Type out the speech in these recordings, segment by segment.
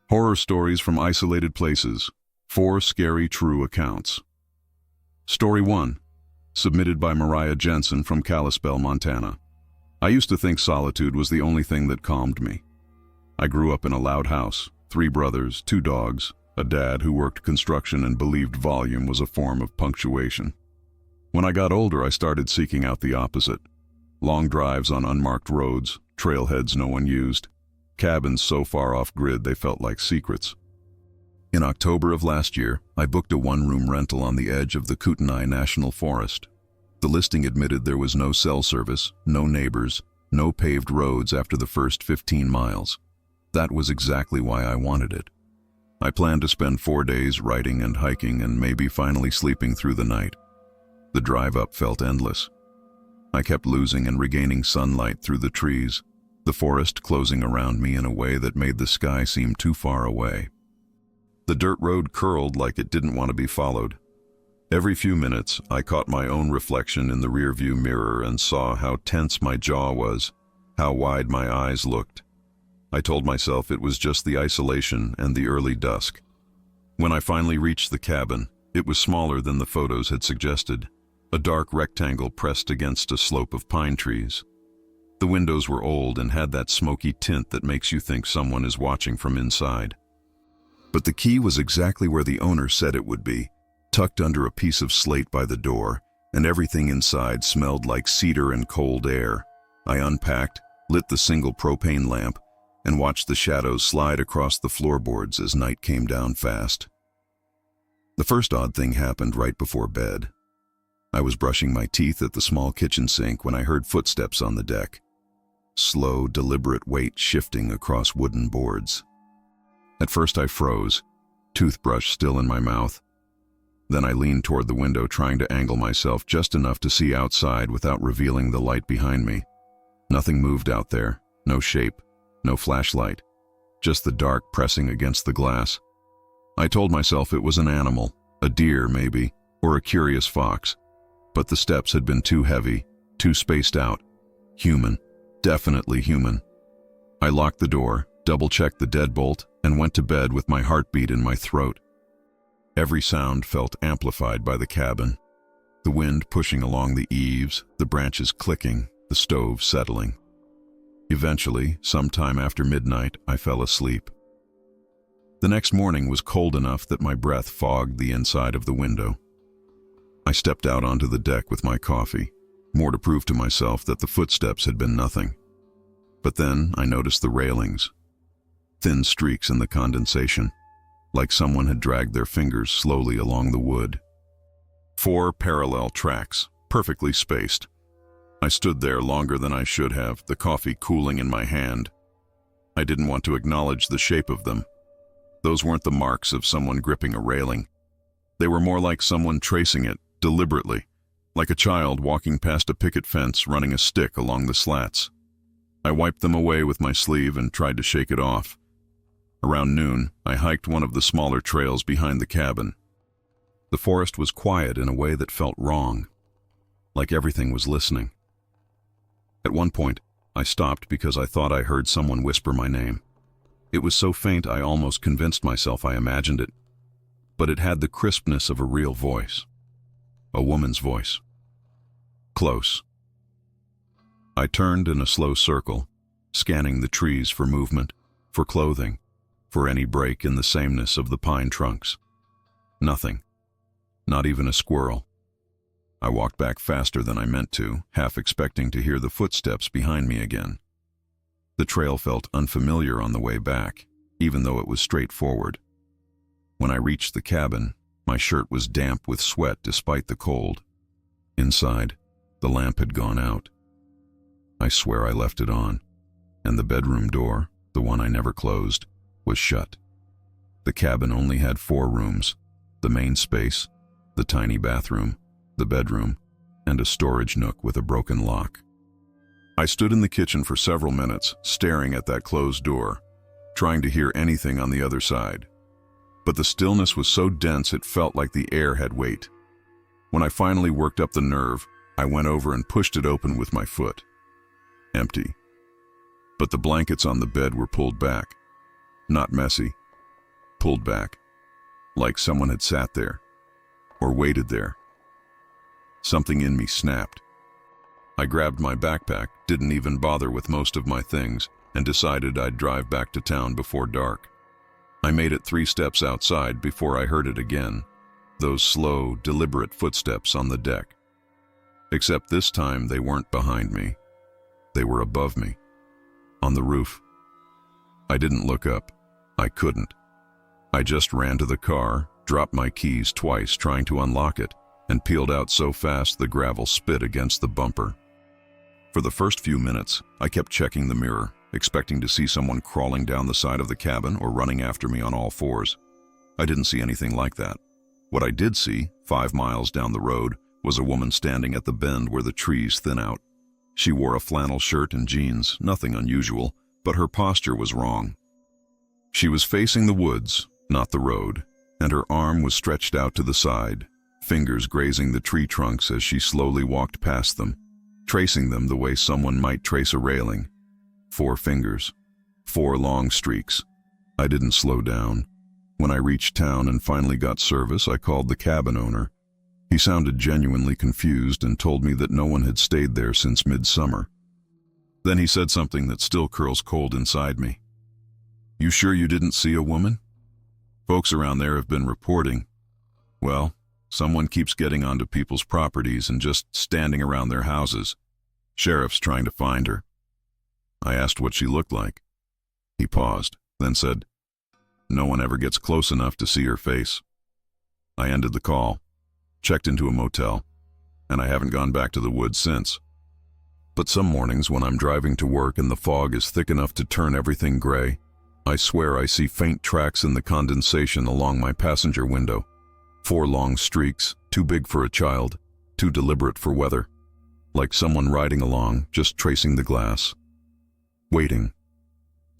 Horror stories from isolated places. 4 scary true accounts. Story 1, submitted by Mariah Jensen from Kalispell, Montana. I used to think solitude was the only thing that calmed me. I grew up in a loud house, 3 brothers, 2 dogs, a dad who worked construction and believed volume was a form of punctuation. When I got older, I started seeking out the opposite. Long drives on unmarked roads, trailheads no one used, cabins so far off-grid they felt like secrets. In October of last year, I booked a 1-room rental on the edge of the Kootenai National Forest. The listing admitted there was no cell service, no neighbors, no paved roads after the first 15 miles. That was exactly why I wanted it. I planned to spend 4 days riding and hiking and maybe finally sleeping through the night. The drive up felt endless. I kept losing and regaining sunlight through the trees, the forest closing around me in a way that made the sky seem too far away. The dirt road curled like it didn't want to be followed. Every few minutes, I caught my own reflection in the rearview mirror and saw how tense my jaw was, how wide my eyes looked. I told myself it was just the isolation and the early dusk. When I finally reached the cabin, it was smaller than the photos had suggested, a dark rectangle pressed against a slope of pine trees. The windows were old and had that smoky tint that makes you think someone is watching from inside. But the key was exactly where the owner said it would be, tucked under a piece of slate by the door, and everything inside smelled like cedar and cold air. I unpacked, lit the single propane lamp, and watched the shadows slide across the floorboards as night came down fast. The first odd thing happened right before bed. I was brushing my teeth at the small kitchen sink when I heard footsteps on the deck. Slow, deliberate weight shifting across wooden boards. At first I froze, toothbrush still in my mouth. Then I leaned toward the window, trying to angle myself just enough to see outside without revealing the light behind me. Nothing moved out there, no shape, no flashlight, just the dark pressing against the glass. I told myself it was an animal, a deer maybe, or a curious fox. But the steps had been too heavy, too spaced out. Human, definitely human. I locked the door, double-checked the deadbolt, and went to bed with my heartbeat in my throat. Every sound felt amplified by the cabin. The wind pushing along the eaves, the branches clicking, the stove settling. Eventually, sometime after midnight, I fell asleep. The next morning was cold enough that my breath fogged the inside of the window. I stepped out onto the deck with my coffee, more to prove to myself that the footsteps had been nothing. But then I noticed the railings, thin streaks in the condensation, like someone had dragged their fingers slowly along the wood. 4 parallel tracks, perfectly spaced. I stood there longer than I should have, the coffee cooling in my hand. I didn't want to acknowledge the shape of them. Those weren't the marks of someone gripping a railing. They were more like someone tracing it, deliberately, like a child walking past a picket fence running a stick along the slats. I wiped them away with my sleeve and tried to shake it off. Around noon, I hiked one of the smaller trails behind the cabin. The forest was quiet in a way that felt wrong, like everything was listening. At one point, I stopped because I thought I heard someone whisper my name. It was so faint I almost convinced myself I imagined it, but it had the crispness of a real voice. A woman's voice. Close. I turned in a slow circle, scanning the trees for movement, for clothing, for any break in the sameness of the pine trunks. Nothing. Not even a squirrel. I walked back faster than I meant to, half expecting to hear the footsteps behind me again. The trail felt unfamiliar on the way back, even though it was straightforward. When I reached the cabin, my shirt was damp with sweat despite the cold. Inside, the lamp had gone out. I swear I left it on, and the bedroom door, the one I never closed, was shut. The cabin only had 4 rooms, the main space, the tiny bathroom, the bedroom, and a storage nook with a broken lock. I stood in the kitchen for several minutes, staring at that closed door, trying to hear anything on the other side. But the stillness was so dense it felt like the air had weight. When I finally worked up the nerve, I went over and pushed it open with my foot. Empty. But the blankets on the bed were pulled back. Not messy, pulled back, like someone had sat there, or waited there. Something in me snapped. I grabbed my backpack, didn't even bother with most of my things, and decided I'd drive back to town before dark. I made it 3 steps outside before I heard it again, those slow, deliberate footsteps on the deck. Except this time they weren't behind me. They were above me, on the roof. I didn't look up. I couldn't. I just ran to the car, dropped my keys twice trying to unlock it, and peeled out so fast the gravel spit against the bumper. For the first few minutes, I kept checking the mirror, expecting to see someone crawling down the side of the cabin or running after me on all 4s. I didn't see anything like that. What I did see, 5 miles down the road, was a woman standing at the bend where the trees thin out. She wore a flannel shirt and jeans, nothing unusual, but her posture was wrong. She was facing the woods, not the road, and her arm was stretched out to the side, fingers grazing the tree trunks as she slowly walked past them, tracing them the way someone might trace a railing. 4 fingers, 4 long streaks. I didn't slow down. When I reached town and finally got service, I called the cabin owner. He sounded genuinely confused and told me that no one had stayed there since midsummer. Then he said something that still curls cold inside me. "You sure you didn't see a woman? Folks around there have been reporting. Well, someone keeps getting onto people's properties and just standing around their houses. Sheriff's trying to find her." I asked what she looked like. He paused, then said, "No one ever gets close enough to see her face." I ended the call, checked into a motel, and I haven't gone back to the woods since. But some mornings when I'm driving to work and the fog is thick enough to turn everything gray, I swear I see faint tracks in the condensation along my passenger window. 4 long streaks, too big for a child, too deliberate for weather. Like someone riding along, just tracing the glass. Waiting.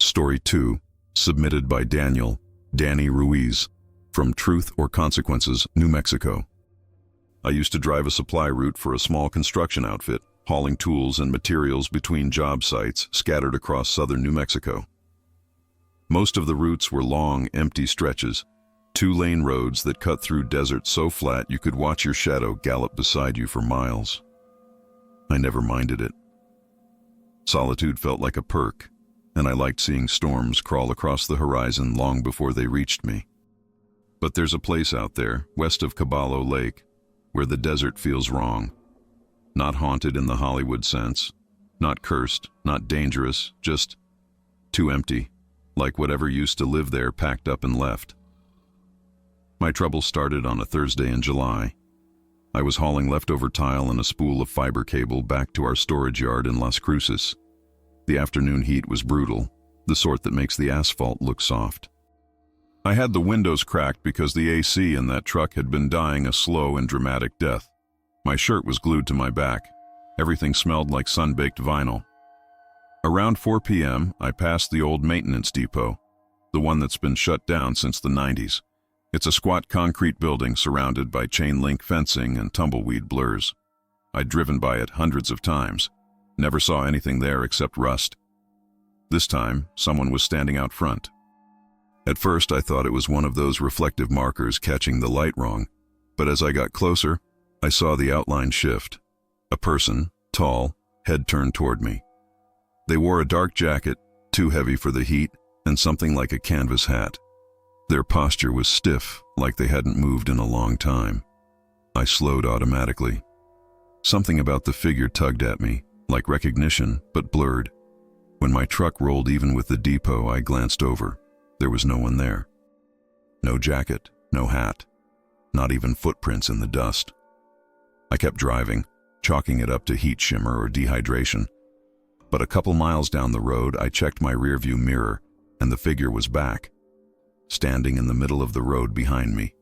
Story 2, submitted by Danny Ruiz, from Truth or Consequences, New Mexico. I used to drive a supply route for a small construction outfit, hauling tools and materials between job sites scattered across southern New Mexico. Most of the routes were long, empty stretches, 2-lane roads that cut through desert so flat you could watch your shadow gallop beside you for miles. I never minded it. Solitude felt like a perk, and I liked seeing storms crawl across the horizon long before they reached me. But there's a place out there, west of Caballo Lake, where the desert feels wrong. Not haunted in the Hollywood sense, not cursed, not dangerous, just too empty, like whatever used to live there packed up and left. My trouble started on a Thursday in July. I was hauling leftover tile and a spool of fiber cable back to our storage yard in Las Cruces. The afternoon heat was brutal, the sort that makes the asphalt look soft. I had the windows cracked because the AC in that truck had been dying a slow and dramatic death. My shirt was glued to my back. Everything smelled like sun-baked vinyl. Around 4 p.m., I passed the old maintenance depot, the one that's been shut down since the 90s. It's a squat concrete building surrounded by chain-link fencing and tumbleweed blurs. I'd driven by it hundreds of times, never saw anything there except rust. This time, someone was standing out front. At first, I thought it was one of those reflective markers catching the light wrong, but as I got closer, I saw the outline shift. A person, tall, head turned toward me. They wore a dark jacket, too heavy for the heat, and something like a canvas hat. Their posture was stiff, like they hadn't moved in a long time. I slowed automatically. Something about the figure tugged at me, like recognition, but blurred. When my truck rolled even with the depot, I glanced over. There was no one there. No jacket, no hat, not even footprints in the dust. I kept driving, chalking it up to heat shimmer or dehydration. But a couple miles down the road, I checked my rearview mirror, and the figure was back, standing in the middle of the road behind me,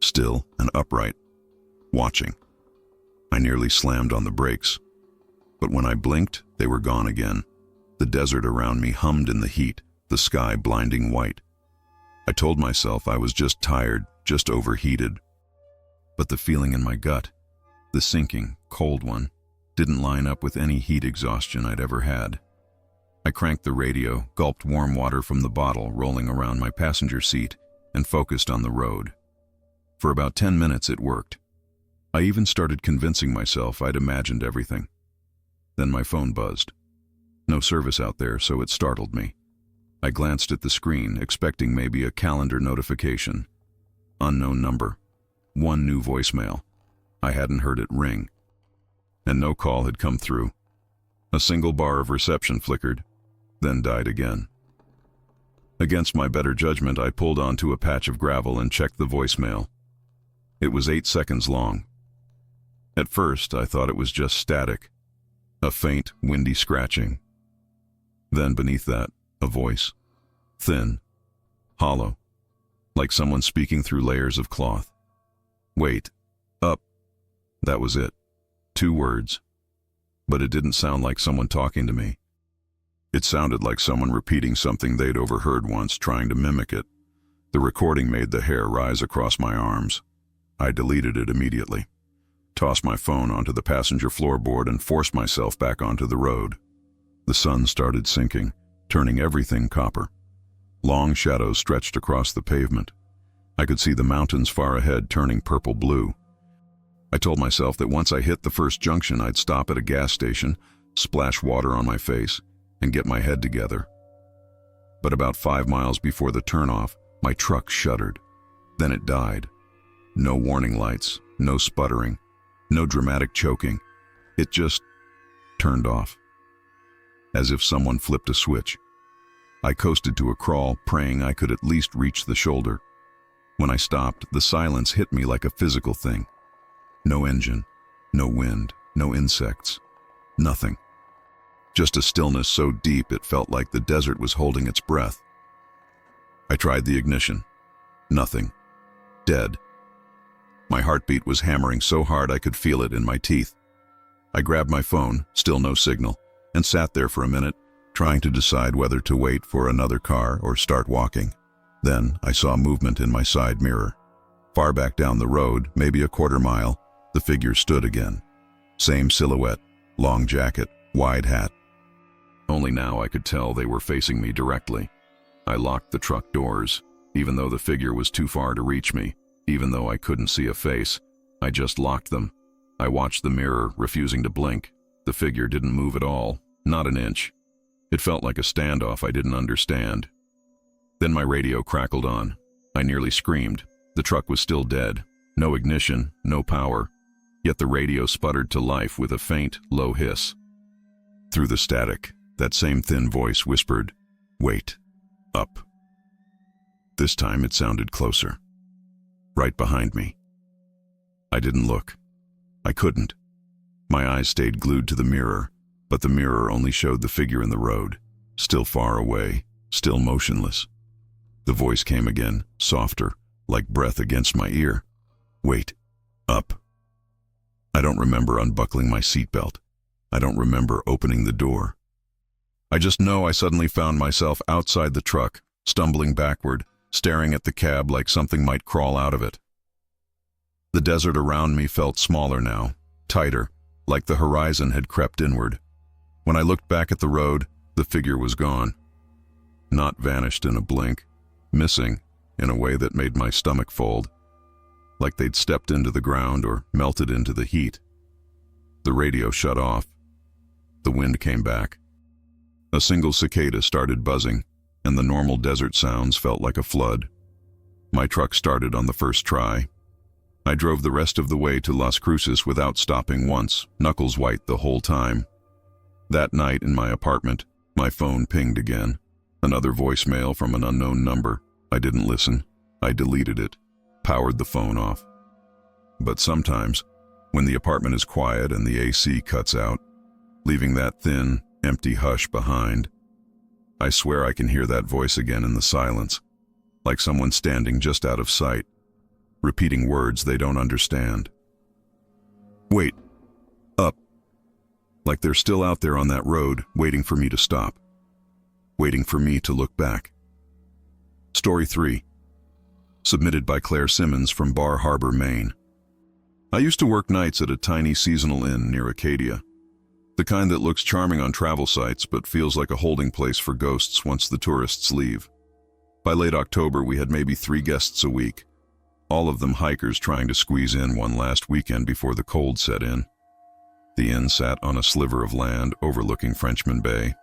still and upright, watching. I nearly slammed on the brakes, but when I blinked, they were gone again. The desert around me hummed in the heat, the sky blinding white. I told myself I was just tired, just overheated. But the feeling in my gut, the sinking, cold one, didn't line up with any heat exhaustion I'd ever had. I cranked the radio, gulped warm water from the bottle rolling around my passenger seat, and focused on the road. For about 10 minutes it worked. I even started convincing myself I'd imagined everything. Then my phone buzzed. No service out there, so it startled me. I glanced at the screen, expecting maybe a calendar notification. Unknown number. One new voicemail. I hadn't heard it ring. And no call had come through. A single bar of reception flickered, then died again. Against my better judgment, I pulled onto a patch of gravel and checked the voicemail. It was 8 seconds long. At first, I thought it was just static, a faint, windy scratching. Then beneath that, a voice. Thin, hollow, like someone speaking through layers of cloth. Wait, up. That was it. 2 words. But it didn't sound like someone talking to me. It sounded like someone repeating something they'd overheard once, trying to mimic it. The recording made the hair rise across my arms. I deleted it immediately, tossed my phone onto the passenger floorboard, and forced myself back onto the road. The sun started sinking, turning everything copper. Long shadows stretched across the pavement. I could see the mountains far ahead turning purple-blue. I told myself that once I hit the first junction, I'd stop at a gas station, splash water on my face, and get my head together. But about 5 miles before the turnoff, my truck shuddered. Then it died. No warning lights, no sputtering, no dramatic choking. It just turned off. As if someone flipped a switch. I coasted to a crawl, praying I could at least reach the shoulder. When I stopped, the silence hit me like a physical thing. No engine, no wind, no insects, nothing. Just a stillness so deep it felt like the desert was holding its breath. I tried the ignition. Nothing. Dead. My heartbeat was hammering so hard I could feel it in my teeth. I grabbed my phone, still no signal, and sat there for a minute, trying to decide whether to wait for another car or start walking. Then I saw movement in my side mirror. Far back down the road, maybe a quarter mile, the figure stood again. Same silhouette, long jacket, wide hat. Only now I could tell they were facing me directly. I locked the truck doors, even though the figure was too far to reach me, even though I couldn't see a face. I just locked them. I watched the mirror, refusing to blink. The figure didn't move at all, not an inch. It felt like a standoff I didn't understand. Then my radio crackled on. I nearly screamed. The truck was still dead. No ignition, no power. Yet the radio sputtered to life with a faint, low hiss. Through the static, that same thin voice whispered, "Wait. Up." This time it sounded closer. Right behind me. I didn't look. I couldn't. My eyes stayed glued to the mirror, but the mirror only showed the figure in the road, still far away, still motionless. The voice came again, softer, like breath against my ear. "Wait. Up." I don't remember unbuckling my seatbelt. I don't remember opening the door. I just know I suddenly found myself outside the truck, stumbling backward, staring at the cab like something might crawl out of it. The desert around me felt smaller now, tighter, like the horizon had crept inward. When I looked back at the road, the figure was gone. Not vanished in a blink, missing in a way that made my stomach fold, like they'd stepped into the ground or melted into the heat. The radio shut off. The wind came back. A single cicada started buzzing, and the normal desert sounds felt like a flood. My truck started on the first try. I drove the rest of the way to Las Cruces without stopping once, knuckles white the whole time. That night in my apartment, my phone pinged again. Another voicemail from an unknown number. I didn't listen. I deleted it, powered the phone off. But sometimes, when the apartment is quiet and the AC cuts out, leaving that thin, empty hush behind, I swear I can hear that voice again in the silence, like someone standing just out of sight, repeating words they don't understand. "Wait. Up." Like they're still out there on that road, waiting for me to stop, waiting for me to look back. Story 3. Submitted by Claire Simmons from Bar Harbor, Maine. I used to work nights at a tiny seasonal inn near Acadia. The kind that looks charming on travel sites but feels like a holding place for ghosts once the tourists leave. By late October, we had maybe 3 guests a week, all of them hikers trying to squeeze in one last weekend before the cold set in. The inn sat on a sliver of land overlooking Frenchman Bay.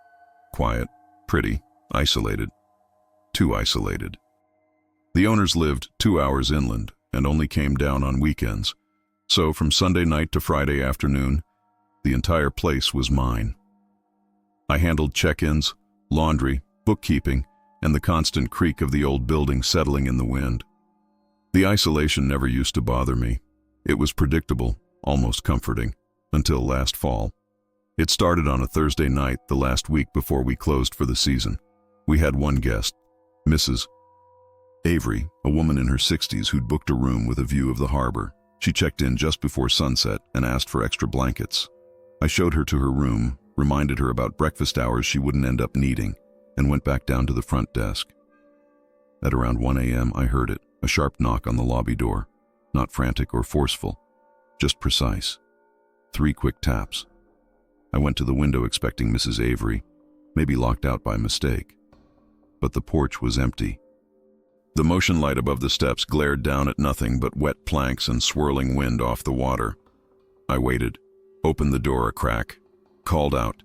Quiet, pretty, isolated. Too isolated. The owners lived 2 hours inland and only came down on weekends, so from Sunday night to Friday afternoon, the entire place was mine. I handled check-ins, laundry, bookkeeping, and the constant creak of the old building settling in the wind. The isolation never used to bother me. It was predictable, almost comforting, until last fall. It started on a Thursday night, the last week before we closed for the season. We had one guest, Mrs. Avery, a woman in her 60s who'd booked a room with a view of the harbor. She checked in just before sunset and asked for extra blankets. I showed her to her room, reminded her about breakfast hours she wouldn't end up needing, and went back down to the front desk. At around 1 a.m. I heard it, a sharp knock on the lobby door. Not frantic or forceful, just precise. 3 quick taps. I went to the window expecting Mrs. Avery, maybe locked out by mistake. But the porch was empty. The motion light above the steps glared down at nothing but wet planks and swirling wind off the water. I waited, opened the door a crack, called out.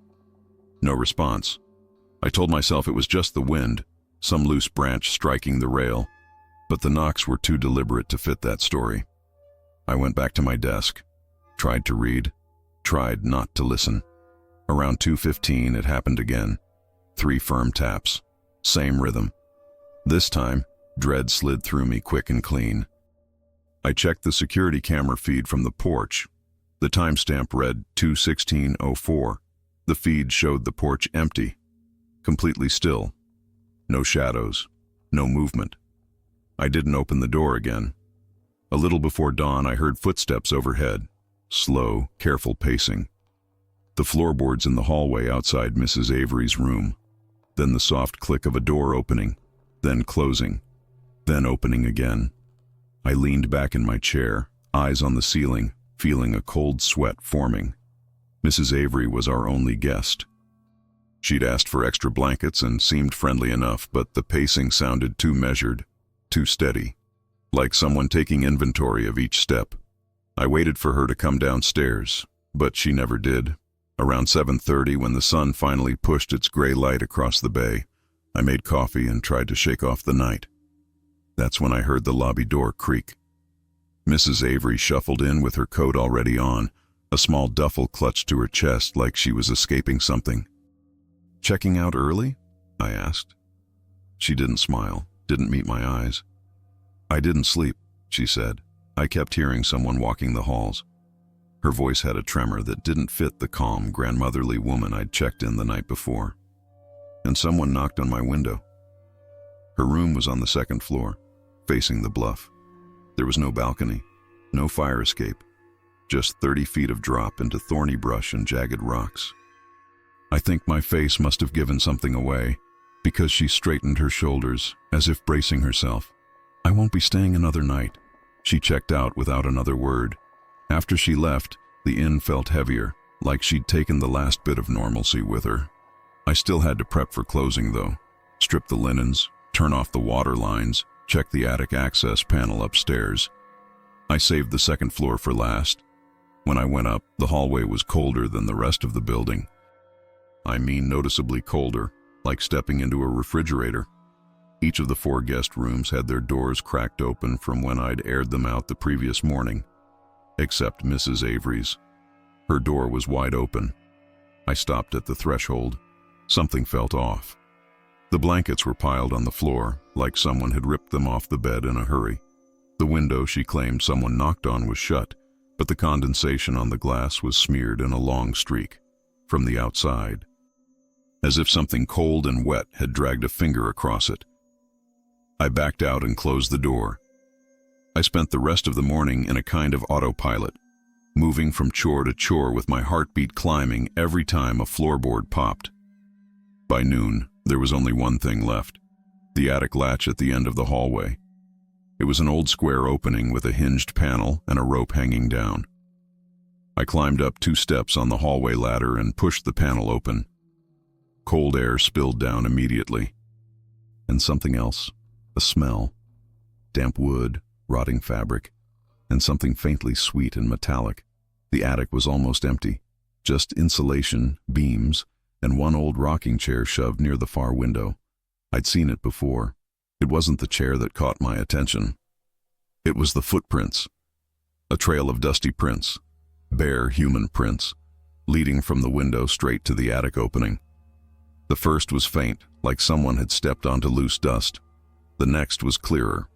No response. I told myself it was just the wind, some loose branch striking the rail, but the knocks were too deliberate to fit that story. I went back to my desk, tried to read, tried not to listen. Around 2:15 it happened again. 3 firm taps, same rhythm. This time, dread slid through me quick and clean. I checked the security camera feed from the porch. The timestamp read 2:16:04. The feed showed the porch empty, completely still. No shadows, no movement. I didn't open the door again. A little before dawn, I heard footsteps overhead, slow, careful pacing. The floorboards in the hallway outside Mrs. Avery's room. Then the soft click of a door opening, then closing, then opening again. I leaned back in my chair, eyes on the ceiling, feeling a cold sweat forming. Mrs. Avery was our only guest. She'd asked for extra blankets and seemed friendly enough, but the pacing sounded too measured, too steady, like someone taking inventory of each step. I waited for her to come downstairs, but she never did. Around 7:30, when the sun finally pushed its gray light across the bay, I made coffee and tried to shake off the night. That's when I heard the lobby door creak. Mrs. Avery shuffled in with her coat already on, a small duffel clutched to her chest like she was escaping something. "Checking out early?" I asked. She didn't smile, didn't meet my eyes. "I didn't sleep," she said. "I kept hearing someone walking the halls." Her voice had a tremor that didn't fit the calm, grandmotherly woman I'd checked in the night before. And someone knocked on my window. Her room was on the 2nd floor, facing the bluff. There was no balcony, no fire escape, just 30 feet of drop into thorny brush and jagged rocks. I think my face must have given something away, because she straightened her shoulders, as if bracing herself. "I won't be staying another night." She checked out without another word. After she left, the inn felt heavier, like she'd taken the last bit of normalcy with her. I still had to prep for closing, though. Strip the linens, turn off the water lines, check the attic access panel upstairs. I saved the 2nd floor for last. When I went up, the hallway was colder than the rest of the building. I mean noticeably colder, like stepping into a refrigerator. Each of the 4 guest rooms had their doors cracked open from when I'd aired them out the previous morning. Except Mrs. Avery's. Her door was wide open. I stopped at the threshold. Something felt off. The blankets were piled on the floor, like someone had ripped them off the bed in a hurry. The window she claimed someone knocked on was shut, but the condensation on the glass was smeared in a long streak, from the outside, as if something cold and wet had dragged a finger across it. I backed out and closed the door. I spent the rest of the morning in a kind of autopilot, moving from chore to chore with my heartbeat climbing every time a floorboard popped. By noon, there was only one thing left, the attic latch at the end of the hallway. It was an old square opening with a hinged panel and a rope hanging down. I climbed up 2 steps on the hallway ladder and pushed the panel open. Cold air spilled down immediately. And something else, A smell. Damp wood, rotting fabric, and something faintly sweet and metallic. The attic was almost empty. Just insulation, beams, and one old rocking chair shoved near the far window. I'd seen it before. It wasn't the chair that caught my attention. It was the footprints. A trail of dusty prints, bare human prints, leading from the window straight to the attic opening. The first was faint, like someone had stepped onto loose dust. The next was clearer.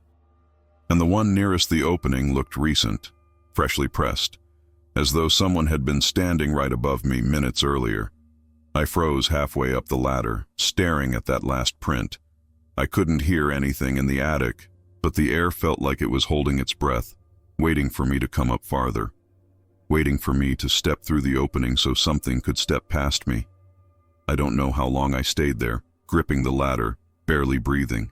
And the one nearest the opening looked recent, freshly pressed, as though someone had been standing right above me minutes earlier. I froze halfway up the ladder, staring at that last print. I couldn't hear anything in the attic, but the air felt like it was holding its breath, waiting for me to come up farther, waiting for me to step through the opening so something could step past me. I don't know how long I stayed there, gripping the ladder, barely breathing.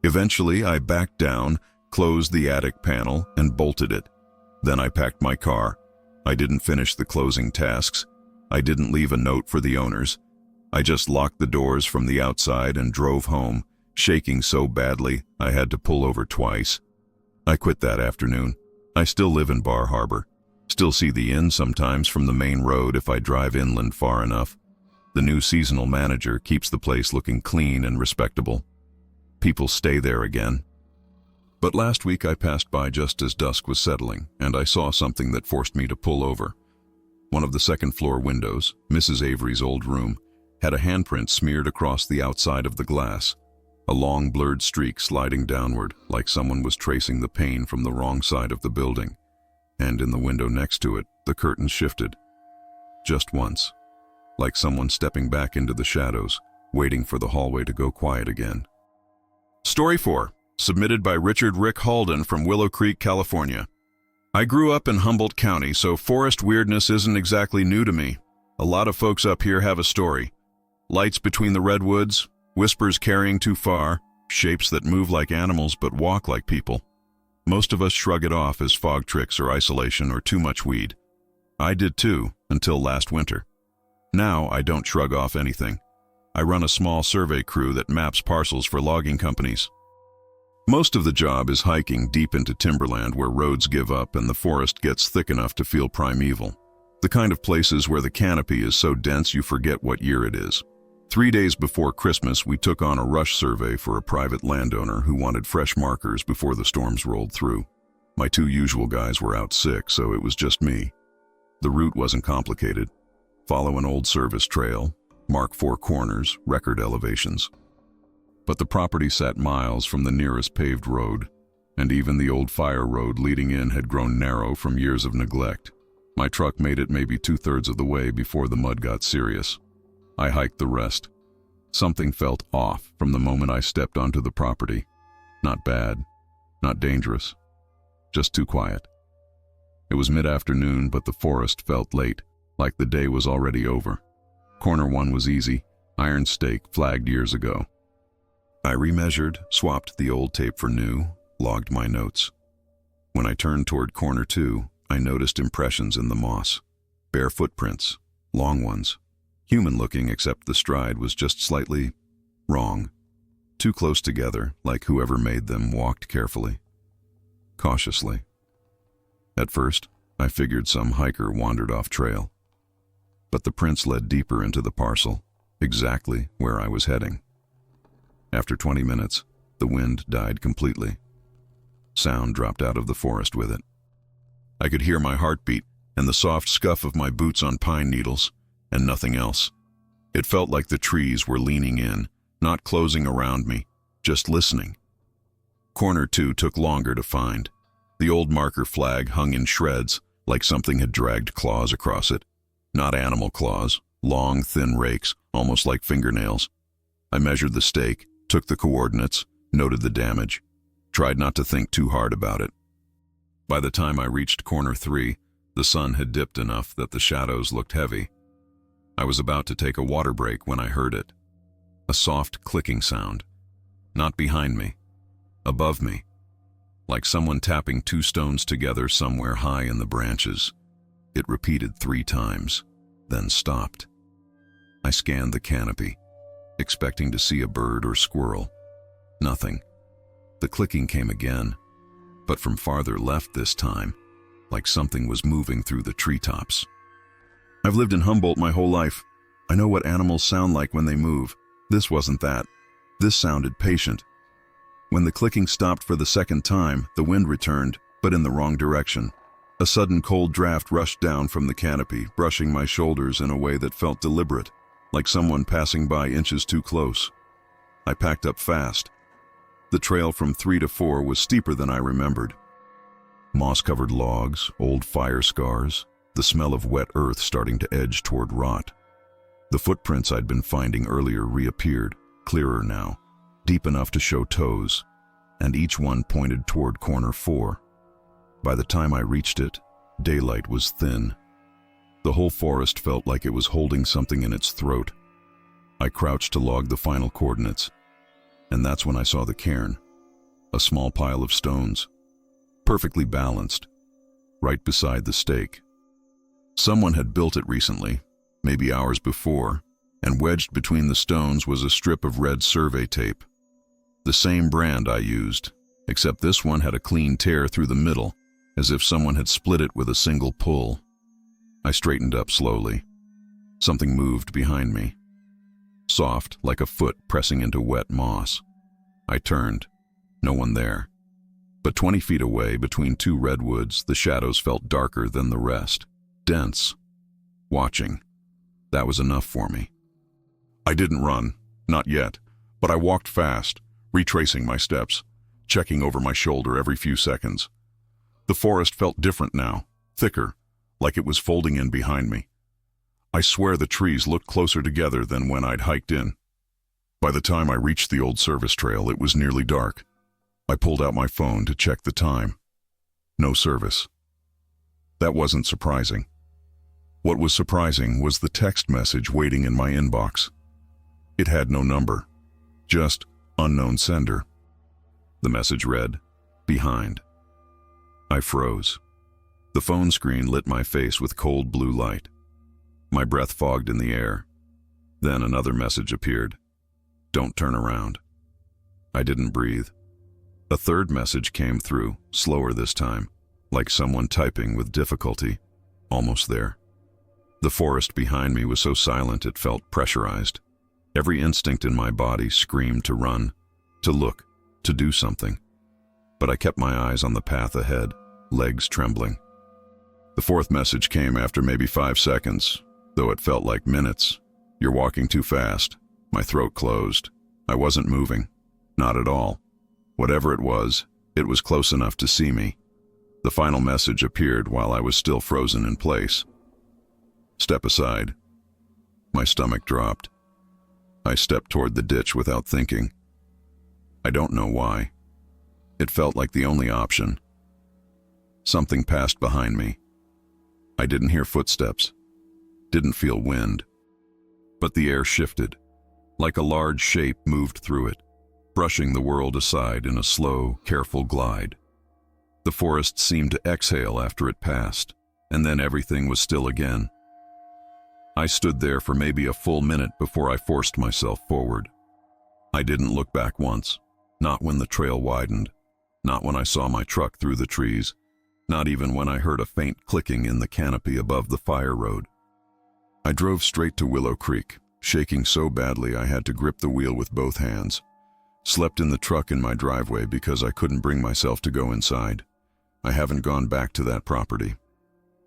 Eventually, I backed down, closed the attic panel, and bolted it. Then I packed my car. I didn't finish the closing tasks. I didn't leave a note for the owners. I just locked the doors from the outside and drove home, shaking so badly I had to pull over twice. I quit that afternoon. I still live in Bar Harbor. Still see the inn sometimes from the main road if I drive inland far enough. The new seasonal manager keeps the place looking clean and respectable. People stay there again. But last week I passed by just as dusk was settling, and I saw something that forced me to pull over. One of the second-floor windows, Mrs. Avery's old room, had a handprint smeared across the outside of the glass, a long blurred streak sliding downward, like someone was tracing the pane from the wrong side of the building. And in the window next to it, the curtains shifted. Just once. Like someone stepping back into the shadows, waiting for the hallway to go quiet again. Story 4, submitted by Richard Rick Halden from Willow Creek, California. I grew up in Humboldt County, so forest weirdness isn't exactly new to me. A lot of folks up here have a story. Lights between the redwoods, whispers carrying too far, shapes that move like animals but walk like people. Most of us shrug it off as fog tricks or isolation or too much weed. I did too, until last winter. Now I don't shrug off anything. I run a small survey crew that maps parcels for logging companies. Most of the job is hiking deep into timberland where roads give up and the forest gets thick enough to feel primeval. The kind of places where the canopy is so dense you forget what year it is. 3 days before Christmas, we took on a rush survey for a private landowner who wanted fresh markers before the storms rolled through. My 2 usual guys were out sick, so it was just me. The route wasn't complicated. Follow an old service trail, mark 4 corners, record elevations. But the property sat miles from the nearest paved road, and even the old fire road leading in had grown narrow from years of neglect. My truck made it maybe 2/3 of the way before the mud got serious. I hiked the rest. Something felt off from the moment I stepped onto the property. Not bad, not dangerous, just too quiet. It was mid-afternoon, but the forest felt late, like the day was already over. Corner 1 was easy, iron stake flagged years ago. I remeasured, swapped the old tape for new, logged my notes. When I turned toward corner 2, I noticed impressions in the moss. Bare footprints, long ones. Human-looking, except the stride was just slightly wrong. Too close together, like whoever made them walked carefully, cautiously. At first, I figured some hiker wandered off trail. But the prints led deeper into the parcel, exactly where I was heading. After 20 minutes, the wind died completely. Sound dropped out of the forest with it. I could hear my heartbeat and the soft scuff of my boots on pine needles, and nothing else. It felt like the trees were leaning in, not closing around me, just listening. Corner 2 took longer to find. The old marker flag hung in shreds, like something had dragged claws across it. Not animal claws, long, thin rakes, almost like fingernails. I measured the stake, took the coordinates, noted the damage, tried not to think too hard about it. By the time I reached corner 3, the sun had dipped enough that the shadows looked heavy. I was about to take a water break when I heard it. A soft clicking sound. Not behind me. Above me. Like someone tapping 2 stones together somewhere high in the branches. It repeated 3 times, then stopped. I scanned the canopy, expecting to see a bird or squirrel. Nothing. The clicking came again, but from farther left this time, like something was moving through the treetops. I've lived in Humboldt my whole life. I know what animals sound like when they move. This wasn't that. This sounded patient. When the clicking stopped for the second time, the wind returned, but in the wrong direction. A sudden cold draft rushed down from the canopy, brushing my shoulders in a way that felt deliberate, like someone passing by inches too close. I packed up fast. The trail from 3 to 4 was steeper than I remembered. Moss-covered logs, old fire scars, the smell of wet earth starting to edge toward rot. The footprints I'd been finding earlier reappeared, clearer now, deep enough to show toes, and each one pointed toward corner 4. By the time I reached it, daylight was thin. The whole forest felt like it was holding something in its throat. I crouched to log the final coordinates, and that's when I saw the cairn, a small pile of stones, perfectly balanced, right beside the stake. Someone had built it recently, maybe hours before, and wedged between the stones was a strip of red survey tape. The same brand I used, except this one had a clean tear through the middle, as if someone had split it with a single pull. I straightened up slowly. Something moved behind me. Soft, like a foot pressing into wet moss. I turned. No one there. But 20 feet away, between 2 redwoods, the shadows felt darker than the rest. Dense. Watching. That was enough for me. I didn't run. Not yet. But I walked fast, retracing my steps, checking over my shoulder every few seconds. The forest felt different now, thicker, like it was folding in behind me. I swear the trees looked closer together than when I'd hiked in. By the time I reached the old service trail, it was nearly dark. I pulled out my phone to check the time. No service. That wasn't surprising. What was surprising was the text message waiting in my inbox. It had no number, just unknown sender. The message read, "Behind." I froze. The phone screen lit my face with cold blue light. My breath fogged in the air. Then another message appeared. "Don't turn around." I didn't breathe. A third message came through, slower this time, like someone typing with difficulty. Almost there. The forest behind me was so silent it felt pressurized. Every instinct in my body screamed to run, to look, to do something. But I kept my eyes on the path ahead, legs trembling. The fourth message came after maybe 5 seconds, though it felt like minutes. "You're walking too fast." My throat closed. I wasn't moving. Not at all. Whatever it was close enough to see me. The final message appeared while I was still frozen in place. "Step aside." My stomach dropped. I stepped toward the ditch without thinking. I don't know why. It felt like the only option. Something passed behind me. I didn't hear footsteps, didn't feel wind. But the air shifted, like a large shape moved through it, brushing the world aside in a slow, careful glide. The forest seemed to exhale after it passed, and then everything was still again. I stood there for maybe a full minute before I forced myself forward. I didn't look back once, not when the trail widened, not when I saw my truck through the trees, not even when I heard a faint clicking in the canopy above the fire road. I drove straight to Willow Creek, shaking so badly I had to grip the wheel with both hands. Slept in the truck in my driveway because I couldn't bring myself to go inside. I haven't gone back to that property.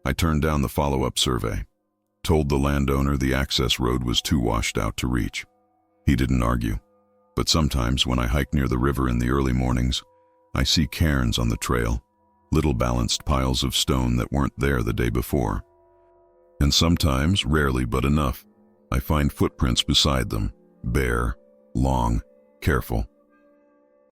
I turned down the follow-up survey. Told the landowner the access road was too washed out to reach. He didn't argue. But sometimes when I hike near the river in the early mornings, I see cairns on the trail, little balanced piles of stone that weren't there the day before. And sometimes, rarely but enough, I find footprints beside them, bare, long, careful.